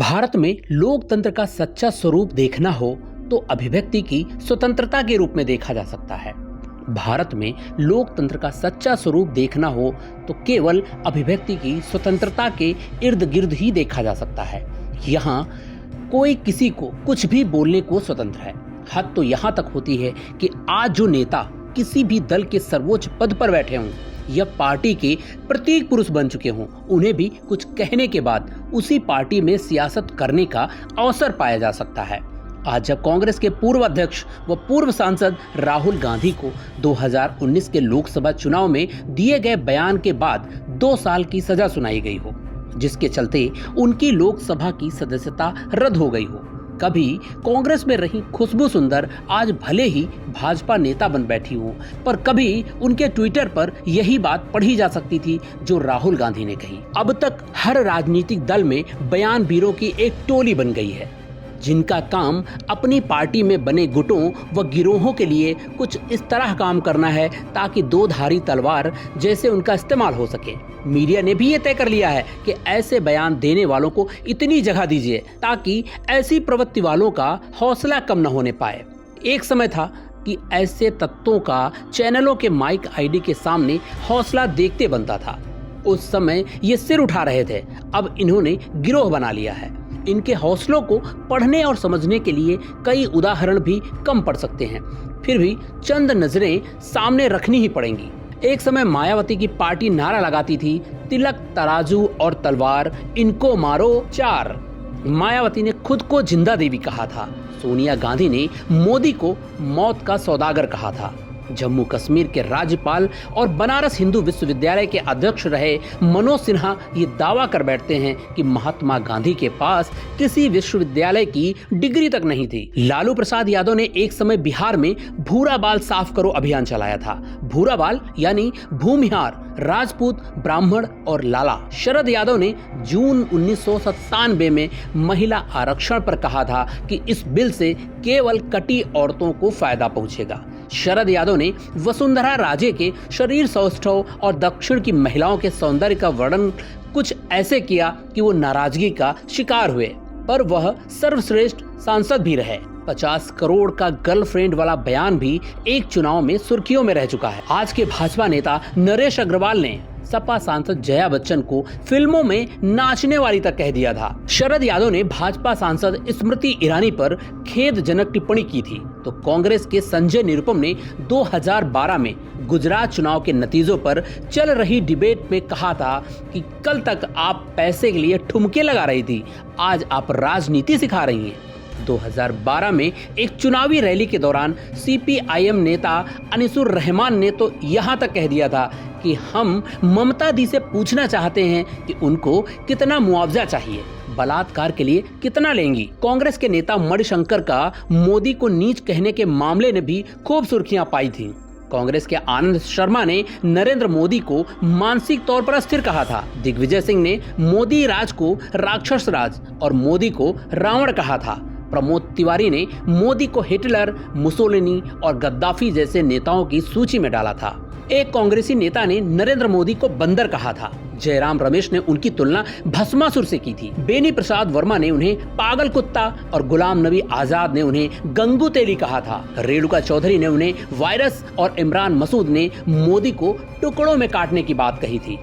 भारत में लोकतंत्र का सच्चा स्वरूप देखना हो तो अभिव्यक्ति की स्वतंत्रता के रूप में देखा जा सकता है। भारत में लोकतंत्र का सच्चा स्वरूप देखना हो तो केवल अभिव्यक्ति की स्वतंत्रता के इर्द गिर्द ही देखा जा सकता है। यहाँ कोई किसी को कुछ भी बोलने को स्वतंत्र है। हद तो यहाँ तक होती है कि आज जो नेता किसी भी दल के सर्वोच्च पद पर बैठे हों या पार्टी के प्रतीक पुरुष बन चुके हों, उन्हें भी कुछ कहने के बाद उसी पार्टी में सियासत करने का अवसर पाया जा सकता है। आज जब कांग्रेस के पूर्व अध्यक्ष व पूर्व सांसद राहुल गांधी को 2019 के लोकसभा चुनाव में दिए गए बयान के बाद 2 साल की सजा सुनाई गई हो, जिसके चलते उनकी लोकसभा की सदस्यता रद्द हो गई हो। कभी कांग्रेस में रही खुशबू सुंदर आज भले ही भाजपा नेता बन बैठी हो, पर कभी उनके ट्विटर पर यही बात पढ़ी जा सकती थी जो राहुल गांधी ने कही। अब तक हर राजनीतिक दल में बयानबाजों की एक टोली बन गई है, जिनका काम अपनी पार्टी में बने गुटों व गिरोहों के लिए कुछ इस तरह काम करना है ताकि दो धारी तलवार जैसे उनका इस्तेमाल हो सके। मीडिया ने भी ये तय कर लिया है कि ऐसे बयान देने वालों को इतनी जगह दीजिए ताकि ऐसी प्रवृत्ति वालों का हौसला कम न होने पाए। एक समय था कि ऐसे तत्वों का चैनलों के माइक आईडी के सामने हौसला देखते बनता था। उस समय ये सिर उठा रहे थे, अब इन्होंने गिरोह बना लिया है। इनके हौसलों को पढ़ने और समझने के लिए कई उदाहरण भी कम पड़ सकते हैं, फिर भी चंद नजरें सामने रखनी ही पड़ेंगी। एक समय मायावती की पार्टी नारा लगाती थी, तिलक तराजू और तलवार इनको मारो 4। मायावती ने खुद को जिंदा देवी कहा था। सोनिया गांधी ने मोदी को मौत का सौदागर कहा था। जम्मू कश्मीर के राज्यपाल और बनारस हिंदू विश्वविद्यालय के अध्यक्ष रहे मनोज सिन्हा ये दावा कर बैठते हैं कि महात्मा गांधी के पास किसी विश्वविद्यालय की डिग्री तक नहीं थी। लालू प्रसाद यादव ने एक समय बिहार में भूरा बाल साफ करो अभियान चलाया था। भूरा बाल यानी भूमिहार, राजपूत, ब्राह्मण और लाला। शरद यादव ने जून 1997 में महिला आरक्षण पर कहा था कि इस बिल से केवल कटी औरतों को फायदा पहुंचेगा। शरद यादव ने वसुंधरा राजे के शरीर सौष्ठव और दक्षिण की महिलाओं के सौंदर्य का वर्णन कुछ ऐसे किया कि वो नाराजगी का शिकार हुए, पर वह सर्वश्रेष्ठ सांसद भी रहे। 50 करोड़ का गर्लफ्रेंड वाला बयान भी एक चुनाव में सुर्खियों में रह चुका है। आज के भाजपा नेता नरेश अग्रवाल ने सपा सांसद जया बच्चन को फिल्मों में नाचने वाली तक कह दिया था। शरद यादव ने भाजपा सांसद स्मृति ईरानी पर खेदजनक टिप्पणी की थी, तो कांग्रेस के संजय निरुपम ने 2012 में गुजरात चुनाव के नतीजों पर चल रही डिबेट में कहा था कि कल तक आप पैसे के लिए ठुमके लगा रही थी, आज आप राजनीति सिखा रही हैं। 2012 में एक चुनावी रैली के दौरान सीपीआईएम नेता अनिसुर रहमान ने तो यहाँ तक कह दिया था कि हम ममता दी से पूछना चाहते हैं कि उनको कितना मुआवजा चाहिए, बलात्कार के लिए कितना लेंगी। कांग्रेस के नेता मणिशंकर का मोदी को नीच कहने के मामले ने भी खूब सुर्खियां पाई थी। कांग्रेस के आनंद शर्मा ने नरेंद्र मोदी को मानसिक तौर पर अस्थिर कहा था। दिग्विजय सिंह ने मोदी राज को राक्षस राज और मोदी को रावण कहा था। प्रमोद तिवारी ने मोदी को हिटलर, मुसोलिनी और गद्दाफी जैसे नेताओं की सूची में डाला था। एक कांग्रेसी नेता ने नरेंद्र मोदी को बंदर कहा था। जयराम रमेश ने उनकी तुलना भस्मासुर से की थी। बेनी प्रसाद वर्मा ने उन्हें पागल कुत्ता और गुलाम नबी आजाद ने उन्हें गंगू तेली कहा था। रेणुका चौधरी ने उन्हें वायरस और इमरान मसूद ने मोदी को टुकड़ों में काटने की बात कही थी।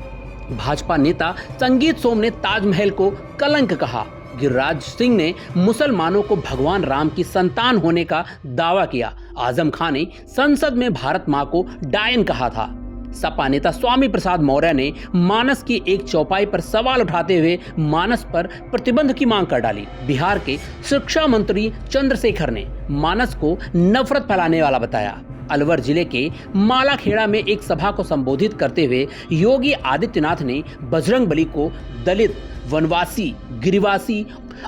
भाजपा नेता संगीत सोम ने ताजमहल को कलंक कहा। गिरिराज सिंह ने मुसलमानों को भगवान राम की संतान होने का दावा किया। आजम खान ने संसद में भारत मां को डायन कहा था। सपा नेता स्वामी प्रसाद मौर्य ने मानस की एक चौपाई पर सवाल उठाते हुए मानस पर प्रतिबंध की मांग कर डाली। बिहार के शिक्षा मंत्री चंद्रशेखर ने मानस को नफरत फैलाने वाला बताया। अलवर जिले के मालाखेड़ा में एक सभा को संबोधित करते हुए योगी आदित्यनाथ ने बजरंगबली को दलित, वनवासी, गिरिवासी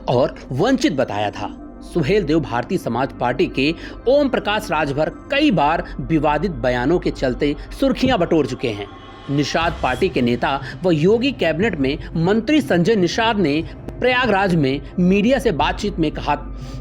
और वंचित बताया था। सुहेल देव भारतीय समाज पार्टी के ओम प्रकाश राजभर कई बार विवादित बयानों के चलते सुर्खियां बटोर चुके हैं। निषाद पार्टी के नेता व योगी कैबिनेट में मंत्री संजय निषाद ने प्रयागराज में मीडिया से बातचीत में कहा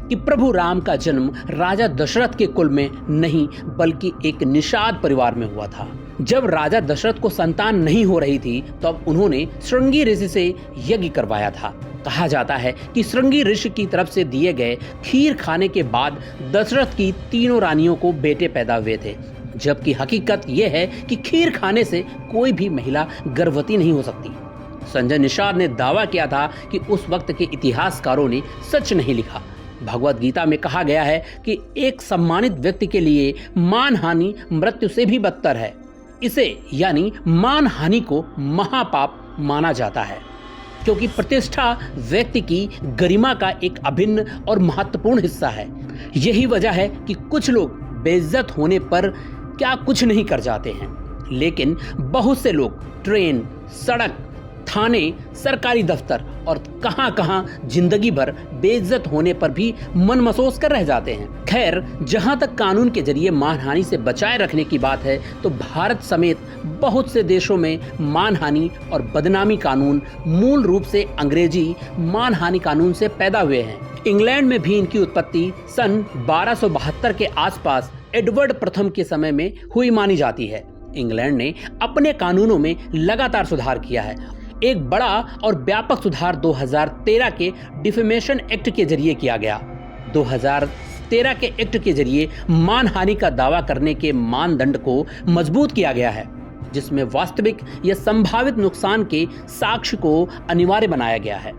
कि प्रभु राम का जन्म राजा दशरथ के कुल में नहीं बल्कि एक निषाद परिवार में हुआ था। जब राजा दशरथ को संतान नहीं हो रही थी तब उन्होंने श्रृंगी ऋषि से यज्ञ करवाया था। कहा जाता है कि श्रृंगी ऋषि की तरफ से दिए गए खीर खाने के बाद दशरथ की तीनों रानियों को बेटे पैदा हुए थे, जबकि हकीकत यह है कि खीर खाने से कोई भी महिला गर्भवती नहीं हो सकती। संजय निषाद ने दावा किया था कि उस वक्त के इतिहासकारों ने सच नहीं लिखा। भगवत गीता में कहा गया है कि एक सम्मानित व्यक्ति के लिए मानहानि मृत्यु से भी बदतर है। इसे यानी मानहानि को महापाप माना जाता है, क्योंकि प्रतिष्ठा व्यक्ति की गरिमा का एक अभिन्न और महत्वपूर्ण हिस्सा है। यही वजह है कि कुछ लोग बेइज्जत होने पर क्या कुछ नहीं कर जाते हैं, लेकिन बहुत से लोग ट्रेन, सड़क, थाने, सरकारी दफ्तर और कहां-कहां जिंदगी भर बेइज्जत होने पर भी मन महसूस कर रह जाते हैं। खैर, जहां तक कानून के जरिए मानहानि से बचाए रखने की बात है, तो भारत समेत बहुत से देशों में मानहानि और बदनामी कानून मूल रूप से अंग्रेजी मानहानि कानून से पैदा हुए हैं। इंग्लैंड में भी इनकी उत्पत्ति सन 1272 के आसपास एडवर्ड प्रथम के समय में हुई मानी जाती है। इंग्लैंड ने अपने कानूनों में लगातार सुधार किया है। एक बड़ा और व्यापक सुधार 2013 के डिफेमेशन एक्ट के जरिए किया गया। 2013 के एक्ट के जरिए मानहानि का दावा करने के मानदंड को मजबूत किया गया है, जिसमें वास्तविक या संभावित नुकसान के साक्ष्य को अनिवार्य बनाया गया है।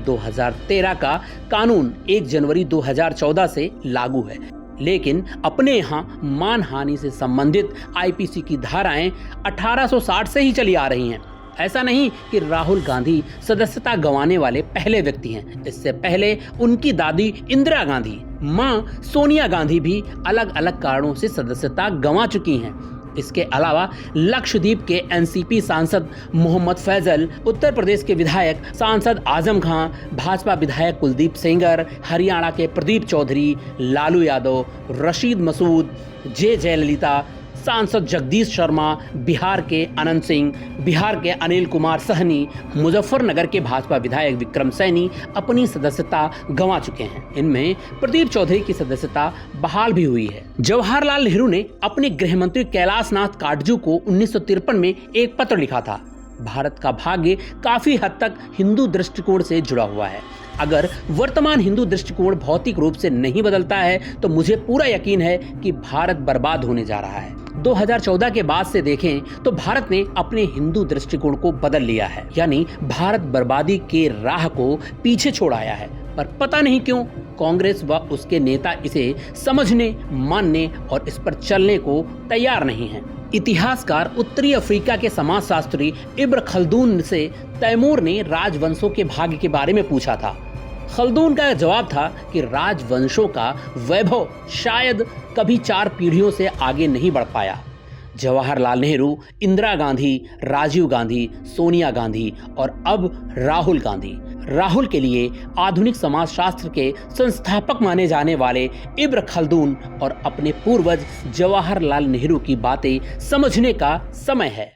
2013 का कानून 1 जनवरी 2014 से लागू है, लेकिन अपने यहाँ मानहानि से संबंधित आईपीसी की धाराएं 1860 से ही चली आ रही हैं। ऐसा नहीं कि राहुल गांधी सदस्यता गंवाने वाले पहले व्यक्ति हैं। इससे पहले उनकी दादी इंदिरा गांधी, मां सोनिया गांधी भी अलग अलग कारणों से सदस्यता गंवा चुकी हैं। इसके अलावा लक्षद्वीप के एनसीपी सांसद मोहम्मद फैजल, उत्तर प्रदेश के विधायक सांसद आजम खां, भाजपा विधायक कुलदीप सेंगर, हरियाणा के प्रदीप चौधरी, लालू यादव, रशीद मसूद, जयललिता, सांसद जगदीश शर्मा, बिहार के अनंत सिंह, बिहार के अनिल कुमार सहनी, मुजफ्फरनगर के भाजपा विधायक विक्रम सैनी अपनी सदस्यता गंवा चुके हैं। इनमें प्रदीप चौधरी की सदस्यता बहाल भी हुई है। जवाहरलाल नेहरू ने अपने गृह मंत्री कैलाशनाथ काटजू को 1953 में एक पत्र लिखा था। भारत का भाग्य काफी हद तक हिंदू दृष्टिकोण से जुड़ा हुआ है। अगर वर्तमान हिंदू दृष्टिकोण भौतिक रूप से नहीं बदलता है, तो मुझे पूरा यकीन है कि भारत बर्बाद होने जा रहा है। 2014 के बाद से देखें तो भारत ने अपने हिंदू दृष्टिकोण को बदल लिया है, यानी भारत बर्बादी के राह को पीछे छोड़ आया है। पर पता नहीं क्यों कांग्रेस व उसके नेता इसे समझने, मानने और इस पर चलने को तैयार नहीं हैं। इतिहासकार उत्तरी अफ्रीका के समाजशास्त्री इब्न खल्दून से तैमूर ने राजवंशों के भाग्य के बारे में पूछा था। खल्दून का जवाब था कि राजवंशों का वैभव शायद कभी 4 पीढ़ियों से आगे नहीं बढ़ पाया। जवाहरलाल नेहरू, इंदिरा गांधी, राजीव गांधी, सोनिया गांधी और अब राहुल गांधी। राहुल के लिए आधुनिक समाजशास्त्र के संस्थापक माने जाने वाले इब्न खल्दून और अपने पूर्वज जवाहरलाल नेहरू की बातें समझने का समय है।